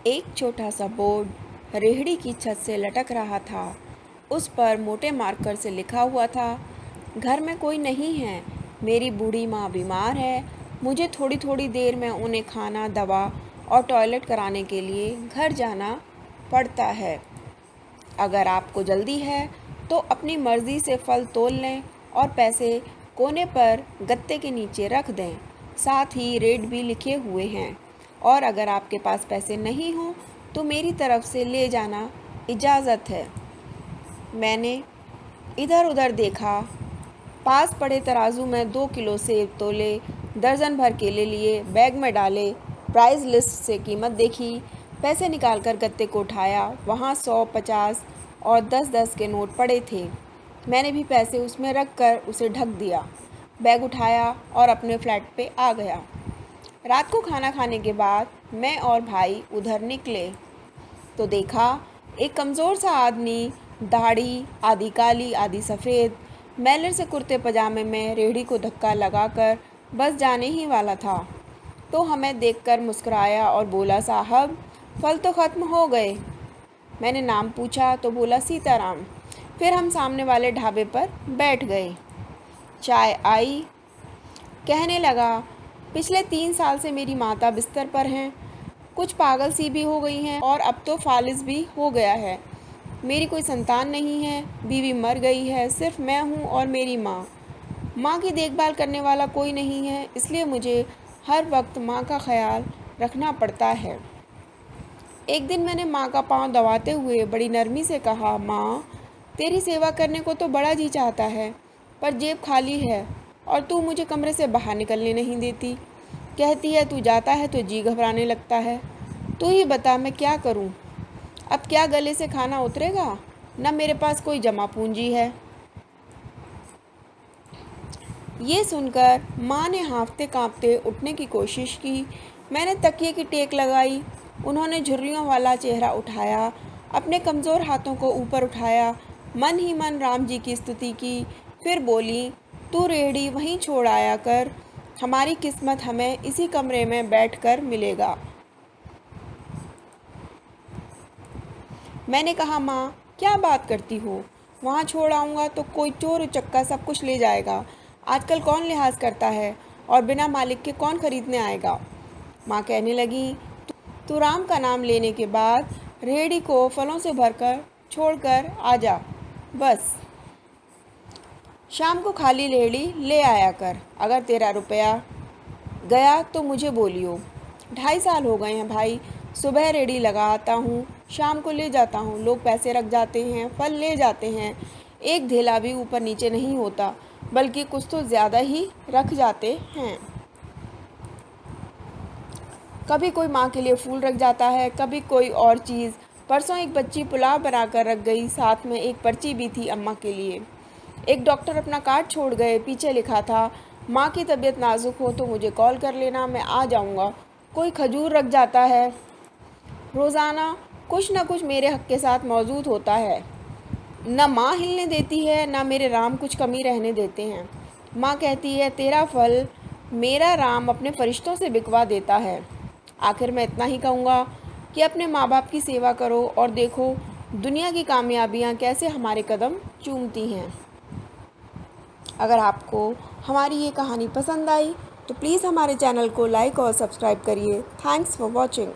एक छोटा सा बोर्ड रेहड़ी की छत से लटक रहा था। उस पर मोटे मार्कर से लिखा हुआ था, घर में कोई नहीं है, मेरी बूढ़ी माँ बीमार है, मुझे थोड़ी थोड़ी देर में उन्हें खाना, दवा और टॉयलेट कराने के लिए घर जाना पड़ता है। अगर आपको जल्दी है तो अपनी मर्ज़ी से फल तोल लें और पैसे कोने पर गत्ते के नीचे रख दें। साथ ही रेट भी लिखे हुए हैं, और अगर आपके पास पैसे नहीं हों तो मेरी तरफ से ले जाना इजाज़त है। मैंने इधर उधर देखा, पास पड़े तराजू में 2 किलो सेब तोले, दर्जन भर केले लिए, बैग में डाले, प्राइस लिस्ट से कीमत देखी, पैसे निकालकर गत्ते को उठाया। वहाँ 100, 50 और 10-10 के नोट पड़े थे। मैंने भी पैसे उसमें रख कर उसे ढक दिया, बैग उठाया और अपने फ्लैट पे आ गया। रात को खाना खाने के बाद मैं और भाई उधर निकले तो देखा एक कमज़ोर सा आदमी, दाढ़ी आधी काली आधी सफ़ेद, मैलर से कुर्ते पजामे में रेहड़ी को धक्का लगाकर बस जाने ही वाला था। तो हमें देखकर मुस्कुराया और बोला, साहब फल तो ख़त्म हो गए। मैंने नाम पूछा तो बोला, सीताराम। फिर हम सामने वाले ढाबे पर बैठ गए। चाय आई। कहने लगा, पिछले 3 साल से मेरी माता बिस्तर पर हैं, कुछ पागल सी भी हो गई हैं और अब तो फालिज भी हो गया है। मेरी कोई संतान नहीं है, बीवी मर गई है, सिर्फ मैं हूँ और मेरी माँ। माँ की देखभाल करने वाला कोई नहीं है, इसलिए मुझे हर वक्त माँ का ख्याल रखना पड़ता है। एक दिन मैंने माँ का पाँव दबाते हुए बड़ी नरमी से कहा, माँ तेरी सेवा करने को तो बड़ा जी चाहता है, पर जेब खाली है और तू मुझे कमरे से बाहर निकलने नहीं देती। कहती है तू जाता है तो जी घबराने लगता है। तू ही बता मैं क्या करूं? अब क्या गले से खाना उतरेगा? न मेरे पास कोई जमा पूंजी है। ये सुनकर माँ ने हाँफते काँपते उठने की कोशिश की। मैंने तकिए की टेक लगाई। उन्होंने झुर्रियों वाला चेहरा उठाया, अपने कमज़ोर हाथों को ऊपर उठाया, मन ही मन राम जी की स्तुति की। फिर बोली, तू रेहड़ी वहीं छोड़ आया कर, हमारी किस्मत हमें इसी कमरे में बैठकर मिलेगा। मैंने कहा, माँ क्या बात करती हो? वहाँ छोड़ आऊँगा तो कोई चोर उचक्का सब कुछ ले जाएगा। आजकल कौन लिहाज करता है, और बिना मालिक के कौन खरीदने आएगा? माँ कहने लगी, तू राम का नाम लेने के बाद रेहड़ी को फलों से भरकर छोड़कर आ जा, बस। शाम को खाली रेहड़ी ले आया कर। अगर तेरा रुपया गया तो मुझे बोलियो। 2.5 साल हो गए हैं भाई, सुबह रेहड़ी लगाता हूँ, शाम को ले जाता हूँ। लोग पैसे रख जाते हैं, फल ले जाते हैं, एक धेला भी ऊपर नीचे नहीं होता, बल्कि कुछ तो ज़्यादा ही रख जाते हैं। कभी कोई माँ के लिए फूल रख जाता है, कभी कोई और चीज़। परसों एक बच्ची पुलाव बनाकर रख गई, साथ में एक पर्ची भी थी अम्मा के लिए। एक डॉक्टर अपना कार्ड छोड़ गए, पीछे लिखा था, माँ की तबीयत नाजुक हो तो मुझे कॉल कर लेना, मैं आ जाऊँगा। कोई खजूर रख जाता है। रोज़ाना कुछ न कुछ मेरे हक के साथ मौजूद होता है। न माँ हिलने देती है, न मेरे राम कुछ कमी रहने देते हैं। माँ कहती है, तेरा फल मेरा राम अपने फरिश्तों से बिकवा देता है। आखिर मैं इतना ही कहूँगा कि अपने माँ बाप की सेवा करो और देखो दुनिया की कामयाबियाँ कैसे हमारे कदम चूमती हैं। अगर आपको हमारी ये कहानी पसंद आई तो प्लीज़ हमारे चैनल को लाइक और सब्सक्राइब करिए। Thanks for watching.